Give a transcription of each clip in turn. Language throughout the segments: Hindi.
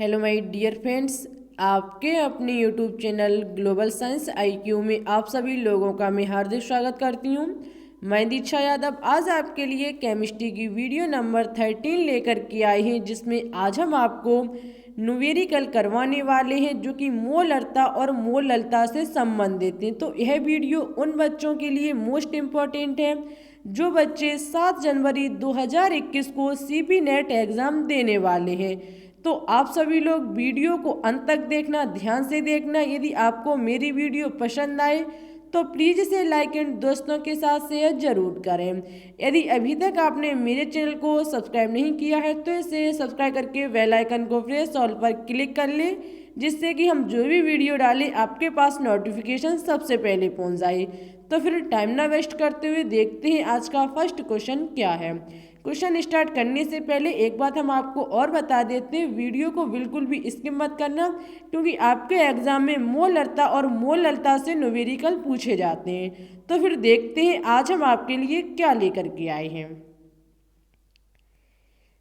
हेलो माय डियर फ्रेंड्स, आपके अपने YouTube channel global science IQ में आप सभी लोगों का मैं हार्दिक स्वागत करती हूँ। मैं दीक्षा यादव आज आपके लिए केमिस्ट्री की वीडियो नंबर 13 लेकर के आई हैं, जिसमें आज हम आपको न्यूमेरिकल करवाने वाले हैं जो कि मोलरता और मोललता से संबंधित हैं। तो यह वीडियो उन बच्चों के लिए मोस्ट इम्पॉर्टेंट है जो बच्चे 7 जनवरी 2021 को सीपी नेट एग्ज़ाम देने वाले हैं। तो आप सभी लोग वीडियो को अंत तक देखना, ध्यान से देखना। यदि आपको मेरी वीडियो पसंद आए तो प्लीज़ इसे लाइक एंड दोस्तों के साथ शेयर जरूर करें। यदि अभी तक आपने मेरे चैनल को सब्सक्राइब नहीं किया है तो इसे सब्सक्राइब करके बेल आइकन को प्रेस ऑल पर क्लिक कर लें, जिससे कि हम जो भी वीडियो डालें आपके पास नोटिफिकेशन सबसे पहले पहुंच जाए। तो फिर टाइम ना वेस्ट करते हुए देखते हैं आज का फर्स्ट क्वेश्चन क्या है। क्वेश्चन स्टार्ट करने से पहले एक बात हम आपको और बता देते हैं, वीडियो को बिल्कुल भी स्किप मत करना, क्योंकि आपके एग्जाम में मोलरता और मोललता से न्यूमेरिकल पूछे जाते हैं। तो फिर देखते हैं आज हम आपके लिए क्या लेकर के आए हैं।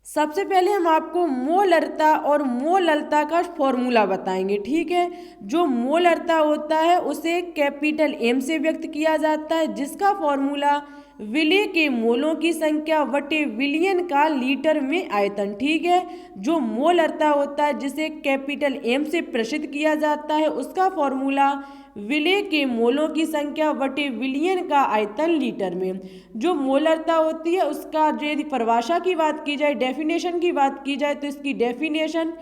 सबसे पहले हम आपको मोलरता और मोललता का फॉर्मूला बताएंगे, ठीक है। जो मोलरता होता है उसे कैपिटल एम से व्यक्त किया जाता है, जिसका फॉर्मूला विलेय के मोलों की संख्या बटे विलियन का लीटर में आयतन, ठीक है। जो मोलरता होता है जिसे कैपिटल एम से प्रसिद्ध किया जाता है उसका फॉर्मूला विलेय के मोलों की संख्या बटे विलियन का आयतन लीटर में। जो मोलरता होती है उसका जो यदि परिभाषा की बात की जाए, डेफिनेशन की बात की जाए, तो इसकी डेफिनेशन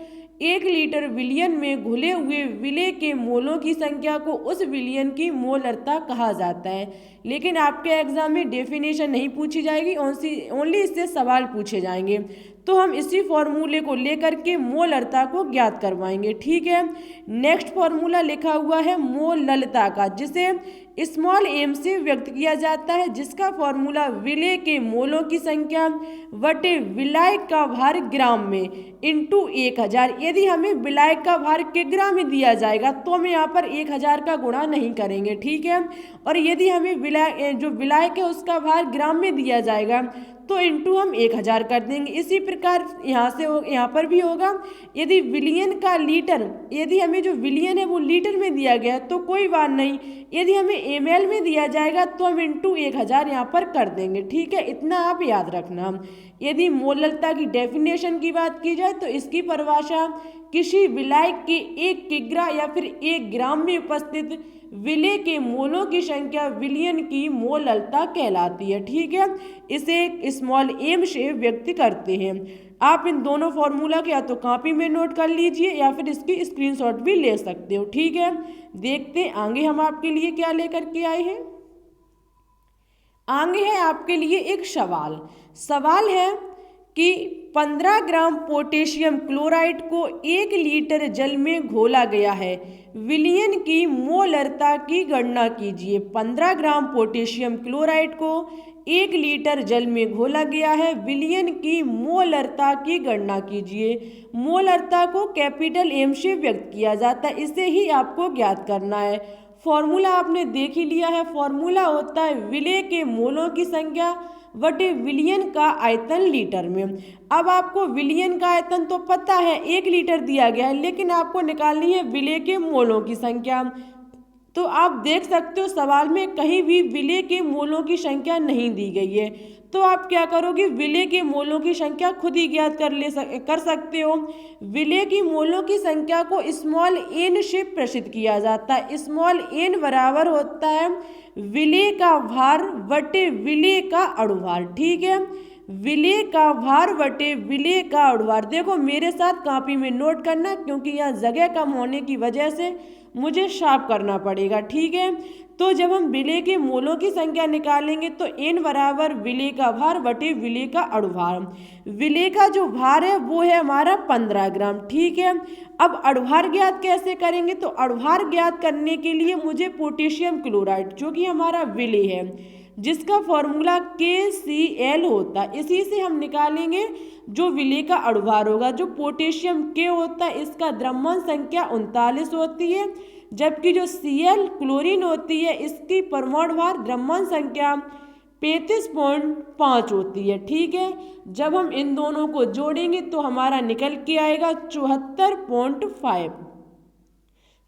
1 लीटर विलियन में घुले हुए विलेय के मोलों की संख्या को उस विलियन की मोलरता कहा जाता है। लेकिन आपके एग्जाम में डेफिनेशन नहीं पूछी जाएगी, ओनली इससे सवाल पूछे जाएंगे। तो हम इसी फॉर्मूले को लेकर के मोलरता को ज्ञात करवाएंगे, ठीक है। नेक्स्ट फॉर्मूला लिखा हुआ है मोललता का, जिसे स्मॉल एम से व्यक्त किया जाता है, जिसका फॉर्मूला विलेय के मोलों की संख्या बटे विलायक का भार ग्राम में इंटू 1000। यदि हमें विलायक का भार किग्रा में दिया जाएगा तो हम यहाँ पर 1000 का गुणा नहीं करेंगे, ठीक है। और यदि हमें विलायक है उसका भार ग्राम में दिया जाएगा तो इंटू हम 1000 कर देंगे। इसी प्रकार यहाँ पर भी होगा। यदि विलियन का लीटर, यदि हमें जो विलियन है वो लीटर में दिया गया तो कोई बात नहीं, यदि हमें एमएल में दिया जाएगा तो हम इंटू 1000 यहाँ पर कर देंगे, ठीक है। इतना आप याद रखना। यदि मोललता की डेफिनेशन की बात की जाए तो इसकी परिभाषा किसी विलायक के 1 किग्रा या फिर 1 ग्राम में उपस्थित विलेय के मोलों की संख्या विलियन की मोललता कहलाती है, ठीक है। इसे स्मॉल एम से व्यक्त करते हैं। आप इन दोनों फॉर्मूला के या तो कॉपी में नोट कर लीजिए या फिर इसकी स्क्रीनशॉट भी ले सकते हो, ठीक है। देखते हैं आगे हम आपके लिए क्या लेकर के आए हैं। आगे है आपके लिए एक सवाल है कि 15 ग्राम पोटेशियम क्लोराइड को 1 लीटर जल में घोला गया है, विलियन की मोलरता की गणना कीजिए। 15 ग्राम पोटेशियम क्लोराइड को 1 लीटर जल में घोला गया है, विलियन की मोलरता की गणना कीजिए। मोलरता को कैपिटल एम से व्यक्त किया जाता है, इसे ही आपको ज्ञात करना है। फॉर्मूला आपने देख ही लिया है, फॉर्मूला होता है विलेय के मोलों की संख्या बटे विलियन का आयतन लीटर में। अब आपको विलियन का आयतन तो पता है, 1 लीटर दिया गया है, लेकिन आपको निकालनी है विलेय के मोलों की संख्या। तो आप देख सकते हो सवाल में कहीं भी विलेय के मोलों की संख्या नहीं दी गई है। तो आप क्या करोगे, विलेय के मोलों की संख्या खुद ही ज्ञात कर सकते हो। विलेय की मोलों की संख्या को स्मॉल एन से प्रसिद्ध किया जाता है। स्मॉल एन बराबर होता है विलेय का भार बटे विलेय का अणुभार, ठीक है। विलेय का भार बटे विलेय का अणुभार। देखो मेरे साथ कॉपी में नोट करना, क्योंकि यहाँ जगह कम होने की वजह से मुझे साफ करना पड़ेगा, ठीक है। तो जब हम विलेय के मोलों की संख्या निकालेंगे तो एन बराबर विलेय का भार बटे विलेय का अणुभार। विलेय का जो भार है वो है हमारा 15 ग्राम, ठीक है। अब अणुभार ज्ञात कैसे करेंगे, तो अणुभार ज्ञात करने के लिए मुझे पोटेशियम क्लोराइड जो कि हमारा विलेय है, जिसका फॉर्मूला KCl होता है, इसी से हम निकालेंगे जो विलेय का अणुभार होगा। जो पोटेशियम K होता है इसका द्रव्यमान संख्या 39 होती है, जबकि जो Cl क्लोरीन होती है इसकी परमाणु भार द्रव्यमान संख्या 35.5 होती है। ठीक है, जब हम इन दोनों को जोड़ेंगे तो हमारा निकल के आएगा 74.5।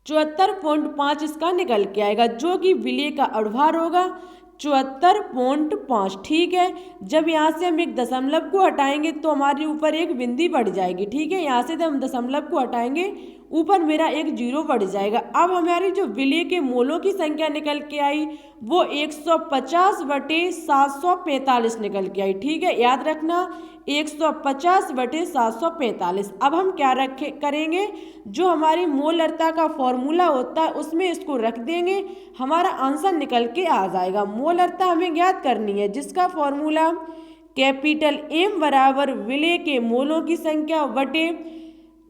74.5 इसका निकल के आएगा, जो कि विलय का अड़भार होगा 74.5। ठीक है, जब यहाँ से हम एक दशमलव को हटाएंगे तो हमारे ऊपर एक बिंदी बढ़ जाएगी। ठीक है, यहाँ से जब हम दशमलव को हटाएंगे ऊपर मेरा एक जीरो बढ़ जाएगा। अब हमारी जो विलय के मोलों की संख्या निकल के आई वो 150/745 निकल के आई। ठीक है, याद रखना 150/745। अब हम क्या करेंगे, जो हमारी मोलरता का फॉर्मूला होता है उसमें इसको रख देंगे, हमारा आंसर निकल के आ जाएगा। मोलरता हमें ज्ञात करनी है, जिसका फॉर्मूला कैपिटल M बराबर विलय के मोलों की संख्या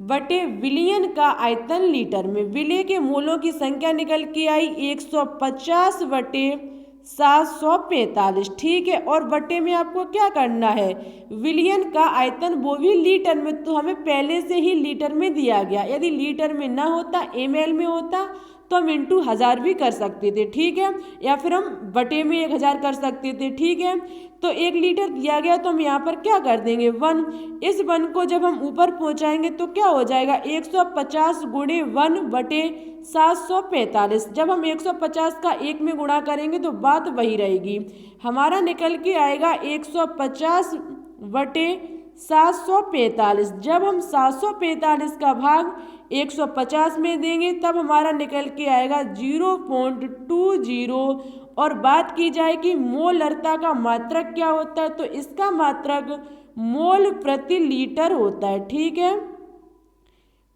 बटे विलयन का आयतन लीटर में। विलय के मोलों की संख्या निकल के आई 150/745। ठीक है, और बटे में आपको क्या करना है, विलयन का आयतन वो भी लीटर में, तो हमें पहले से ही लीटर में दिया गया। यदि लीटर में ना होता ml में होता तो हम इंटू 1000 भी कर सकते थे। ठीक है, या फिर हम बटे में 1000 कर सकते थे। ठीक है, तो 1 लीटर दिया गया तो हम यहाँ पर क्या कर देंगे 1। इस 1 को जब हम ऊपर पहुँचाएंगे तो क्या हो जाएगा 150 गुणे 1/745। जब हम 150 का 1 में गुणा करेंगे तो बात वही रहेगी, हमारा निकल के आएगा 150/745। जब हम 745 का भाग 150 में देंगे तब हमारा निकल के आएगा 0.20। और बात की जाए कि मोलरता का मात्रक क्या होता है, तो इसका मात्रक मोल प्रति लीटर होता है। ठीक है,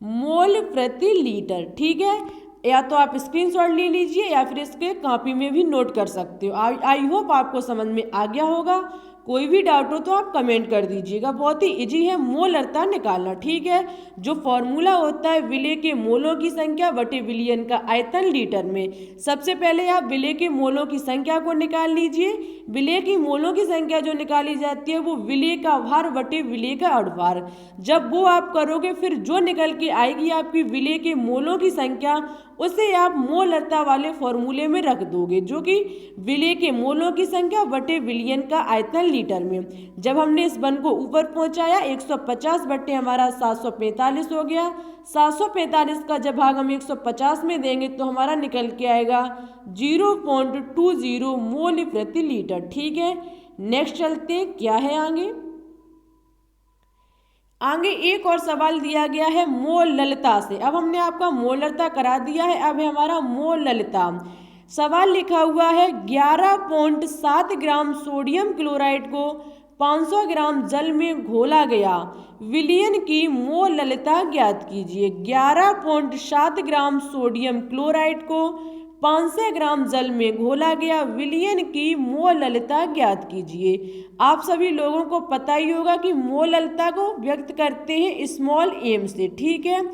मोल प्रति लीटर। ठीक है, या तो आप स्क्रीनशॉट ले लीजिए या फिर इसके कॉपी में भी नोट कर सकते हो। आई होप आपको समझ में आ गया होगा। कोई भी डाउट हो तो आप कमेंट कर दीजिएगा। बहुत ही इजी है मोलरता निकालना। ठीक है, जो फॉर्मूला होता है विलय के मोलों की संख्या बटे विलयन का आयतन लीटर में। सबसे पहले आप विलय के मोलों की संख्या को निकाल लीजिए। विलय की मोलों की संख्या जो निकाली जाती है वो विलय का भार बटे विलय का अड़भार। जब वो आप करोगे फिर जो निकल के आएगी आपकी विलय के मोलों की संख्या, उसे आप मोलरता वाले फॉर्मूले में रख दोगे, जो कि विलय के मोलों की संख्या बटे विलयन का आयतन लीटर में। जब हमने इस 1 को ऊपर पहुंचाया 150 बटे हमारा 745 हो गया। 745 का जब भाग हम 150 में देंगे तो हमारा निकल के आएगा 0.20 मोल प्रति लीटर। ठीक है, नेक्स्ट चलते हैं, क्या है आगे एक और सवाल दिया गया है मोललता से। अब हमने आपका मोलरता करा दिया है, अब है हमारा मोललता। सवाल लिखा हुआ है 11.7 ग्राम सोडियम क्लोराइड को 500 ग्राम जल में घोला गया, विलयन की मोललता ज्ञात कीजिए। 11.7 ग्राम सोडियम क्लोराइड को 500 ग्राम जल में घोला गया, विलयन की मोललता ज्ञात कीजिए। आप सभी लोगों को पता ही होगा कि मोललता को व्यक्त करते हैं स्मॉल m से। ठीक है,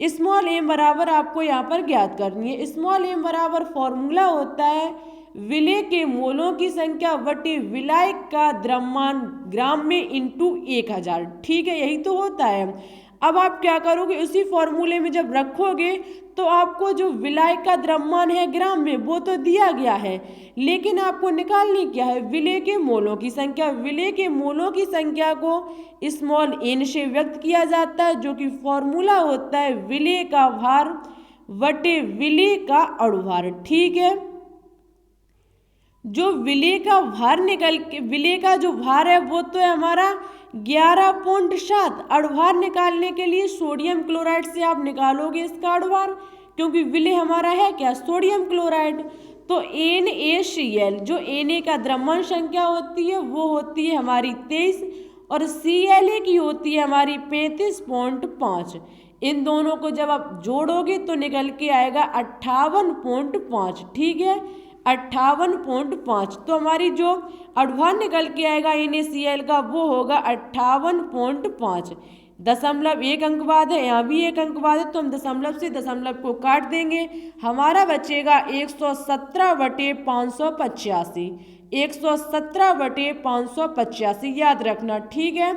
स्मॉल m बराबर आपको यहाँ पर ज्ञात करनी है। स्मॉल m बराबर फॉर्मूला होता है विलय के मोलों की संख्या बटे विलायक का द्रव्यमान ग्राम में इंटू 1000। ठीक है, यही तो होता है। अब आप क्या करोगे, उसी फॉर्मूले में जब रखोगे तो आपको जो विलायक का द्रव्यमान है ग्राम में वो तो दिया गया है, लेकिन आपको निकालनी क्या है विलय के मोलों की संख्या। विलय के मोलों की संख्या को स्मॉल n से व्यक्त किया जाता है, जो कि फॉर्मूला होता है विलय का भार बटे विलय का अणुभार। ठीक है, जो विलय का भार निकल के विलय का जो भार है वो तो है हमारा 11.7। अणुभार निकालने के लिए सोडियम क्लोराइड से आप निकालोगे इसका अणुभार, क्योंकि विलय हमारा है क्या सोडियम क्लोराइड। तो NaCl जो Na का द्रव्यमान संख्या होती है वो होती है हमारी 23 और Cla की होती है हमारी 35.5। इन दोनों को जब आप जोड़ोगे तो निकल के आएगा 58.5। ठीक है, 58.5। तो हमारी जो अणुभार निकल के आएगा NaCl का वो होगा 58.5। दशमलव 1 अंक बाद है, यहाँ भी 1 अंक बाद है, तो हम दशमलव से दशमलव को काट देंगे, हमारा बचेगा 117/585। 117/585 याद रखना। ठीक है,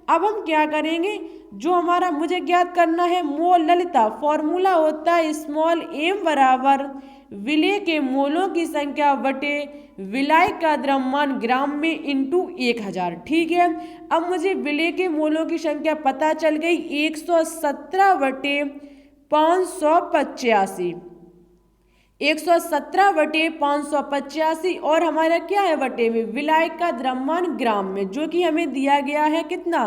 अब हम क्या करेंगे, जो हमारा मुझे ज्ञात करना है मोललता, फॉर्मूला होता है स्मॉल m बराबर विलय के मोलों की संख्या बटे विलाय का द्रव्यमान ग्राम में इंटू 1000। ठीक है, अब मुझे विलय के मोलों की संख्या पता चल गई 117 बटे 585, 117 बटे 585 और हमारा क्या है बटे में विलाय का द्रव्यमान ग्राम में, जो कि हमें दिया गया है कितना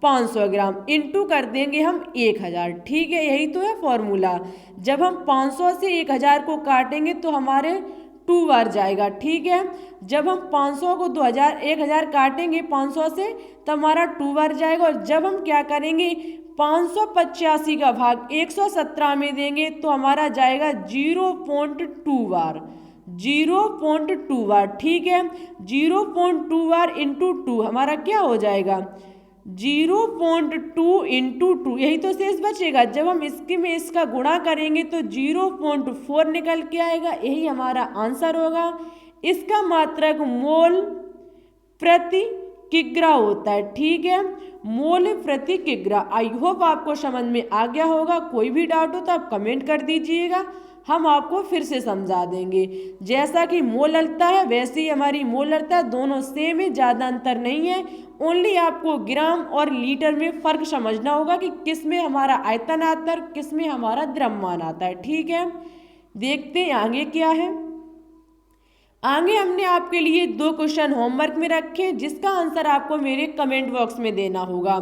500 ग्राम, इंटू कर देंगे हम 1000। ठीक है, यही तो है फॉर्मूला। जब हम 500 से 1000 को काटेंगे तो हमारे 2 बार जाएगा। ठीक है, जब हम 500 को 1000 काटेंगे 500 से तो हमारा 2 बार जाएगा। और जब हम क्या करेंगे 585 का भाग 117 में देंगे तो हमारा जाएगा 0.2 बार, 0.2 बार। ठीक है, 0.2 बार इंटू 2 हमारा क्या हो जाएगा 0.2 इंटू 2, यही तो शेष बचेगा। जब हम इसके में इसका गुणा करेंगे तो 0.4 निकल के आएगा, यही हमारा आंसर होगा। इसका मात्रक मोल प्रति किग्रा होता है। ठीक है, मोल प्रति किग्रा। आई होप आपको समझ में आ गया होगा। कोई भी डाउट हो तो आप कमेंट कर दीजिएगा, हम आपको फिर से समझा देंगे। जैसा कि मोलरता है वैसे ही हमारी मोलरता, दोनों सेम है, ज़्यादा अंतर नहीं है। ओनली आपको ग्राम और लीटर में फ़र्क समझना होगा कि किस में हमारा आयतन आता है, किस में हमारा द्रव्यमान आता है। ठीक है, देखते हैं आगे क्या है। आगे हमने आपके लिए 2 क्वेश्चन होमवर्क में रखे, जिसका आंसर आपको मेरे कमेंट बॉक्स में देना होगा।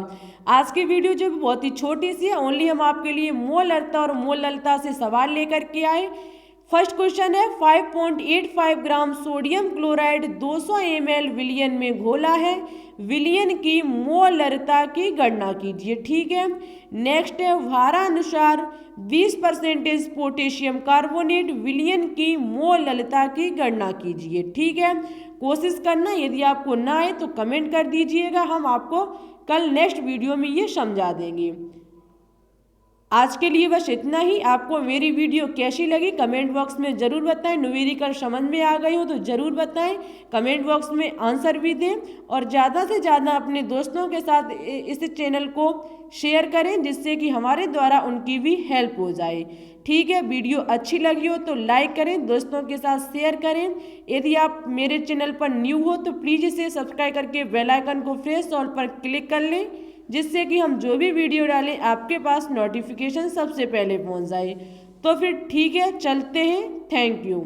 आज की वीडियो जो बहुत ही छोटी सी है, ओनली हम आपके लिए मोलरता और मोलरता से सवाल लेकर के आए। फर्स्ट क्वेश्चन है 5.85 ग्राम सोडियम क्लोराइड 200 ml विलयन में घोला है, विलयन की मोलरता की गणना कीजिए। ठीक है, नेक्स्ट है भारानुसार 20% पोटेशियम कार्बोनेट विलयन की मोलरता की गणना कीजिए। ठीक है, कोशिश करना, यदि आपको ना आए तो कमेंट कर दीजिएगा, हम आपको कल नेक्स्ट वीडियो में ये समझा देंगे। आज के लिए बस इतना ही। आपको मेरी वीडियो कैसी लगी कमेंट बॉक्स में ज़रूर बताएं। न्यूमेरिकल समझ में आ गई हो तो ज़रूर बताएं, कमेंट बॉक्स में आंसर भी दें और ज़्यादा से ज़्यादा अपने दोस्तों के साथ इस चैनल को शेयर करें, जिससे कि हमारे द्वारा उनकी भी हेल्प हो जाए। ठीक है, वीडियो अच्छी लगी हो तो लाइक करें, दोस्तों के साथ शेयर करें। यदि आप मेरे चैनल पर न्यू हो तो प्लीज़ इसे सब्सक्राइब करके बेल आइकन को प्रेस ऑल पर क्लिक कर लें, जिससे कि हम जो भी वीडियो डालें आपके पास नोटिफिकेशन सबसे पहले पहुंच जाए। तो फिर ठीक है, चलते हैं। Thank you.